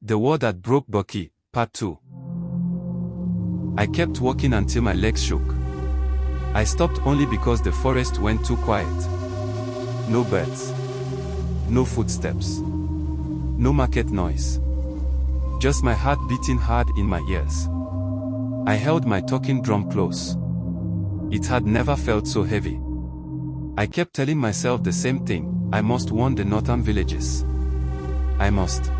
The War That Broke Bucky, Part 2. I kept walking until my legs shook. I stopped only because the forest went too quiet. No birds. No footsteps. No market noise. Just my heart beating hard in my ears. I held my talking drum close. It had never felt so heavy. I kept telling myself the same thing: I must warn the northern villages. I must.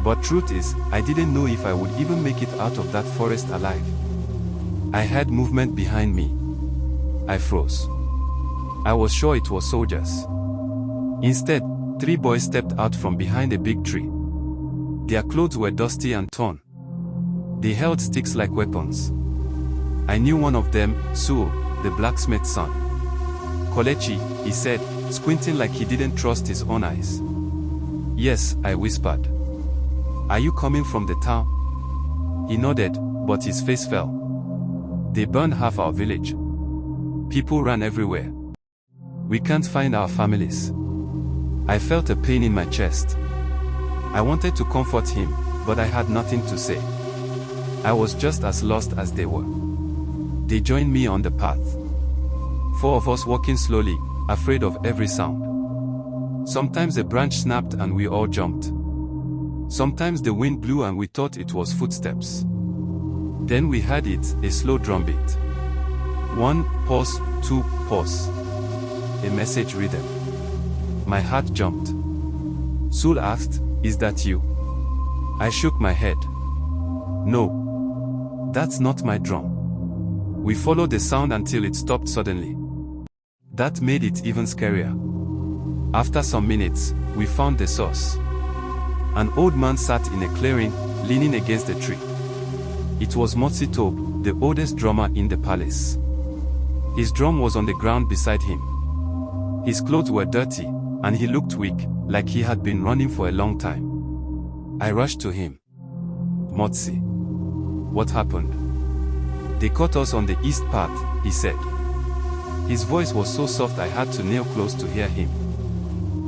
But truth is, I didn't know if I would even make it out of that forest alive. I heard movement behind me. I froze. I was sure it was soldiers. Instead, 3 boys stepped out from behind a big tree. Their clothes were dusty and torn. They held sticks like weapons. I knew one of them, Suo, the blacksmith's son. Kolechi, he said, squinting like he didn't trust his own eyes. Yes, I whispered. Are you coming from the town? He nodded, but his face fell. They burned half our village. People ran everywhere. We can't find our families. I felt a pain in my chest. I wanted to comfort him, but I had nothing to say. I was just as lost as they were. They joined me on the path. 4 of us walking slowly, afraid of every sound. Sometimes a branch snapped and we all jumped. Sometimes the wind blew and we thought it was footsteps. Then we heard it, a slow drumbeat. 1, pause, 2, pause. A message rhythm. My heart jumped. Sul asked, "Is that you?" I shook my head. No. That's not my drum. We followed the sound until it stopped suddenly. That made it even scarier. After some minutes, we found the source. An old man sat in a clearing, leaning against a tree. It was Motsi Tobe, the oldest drummer in the palace. His drum was on the ground beside him. His clothes were dirty, and he looked weak, like he had been running for a long time. I rushed to him. Motsi. What happened? They caught us on the east path, he said. His voice was so soft I had to kneel close to hear him.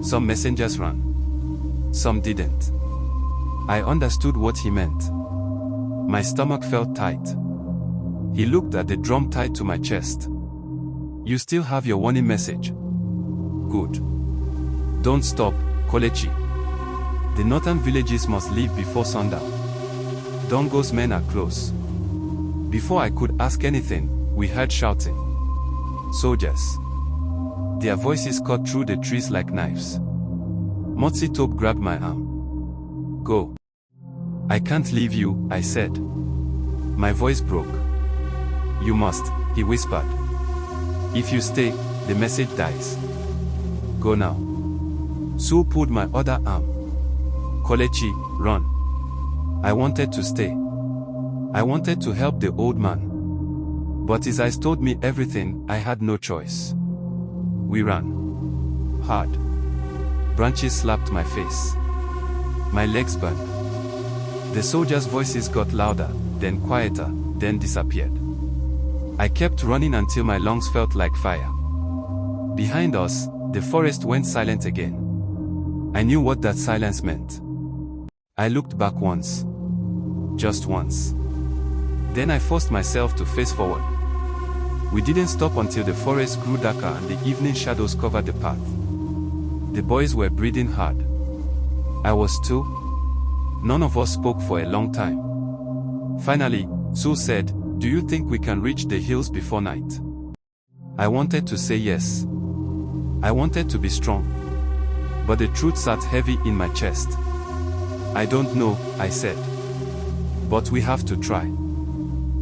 Some messengers ran. Some didn't. I understood what he meant. My stomach felt tight. He looked at the drum tied to my chest. You still have your warning message? Good. Don't stop, Kolechi. The northern villages must leave before sundown. Dongo's men are close. Before I could ask anything, we heard shouting. Soldiers. Their voices cut through the trees like knives. Motsi Tobe grabbed my arm. Go. I can't leave you, I said. My voice broke. You must, he whispered. If you stay, the message dies. Go now. Su pulled my other arm. Kolechi, run. I wanted to stay. I wanted to help the old man. But his eyes told me everything. I had no choice. We ran. Hard. Branches slapped my face. My legs burned. The soldiers' voices got louder, then quieter, then disappeared. I kept running until my lungs felt like fire. Behind us, the forest went silent again. I knew what that silence meant. I looked back once. Just once. Then I forced myself to face forward. We didn't stop until the forest grew darker and the evening shadows covered the path. The boys were breathing hard. I was too. None of us spoke for a long time. Finally, Su said, "Do you think we can reach the hills before night?" I wanted to say yes. I wanted to be strong. But the truth sat heavy in my chest. I don't know, I said. But we have to try.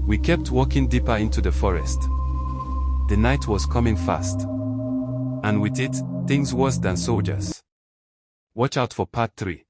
We kept walking deeper into the forest. The night was coming fast. And with it, things worse than soldiers. Watch out for part 3.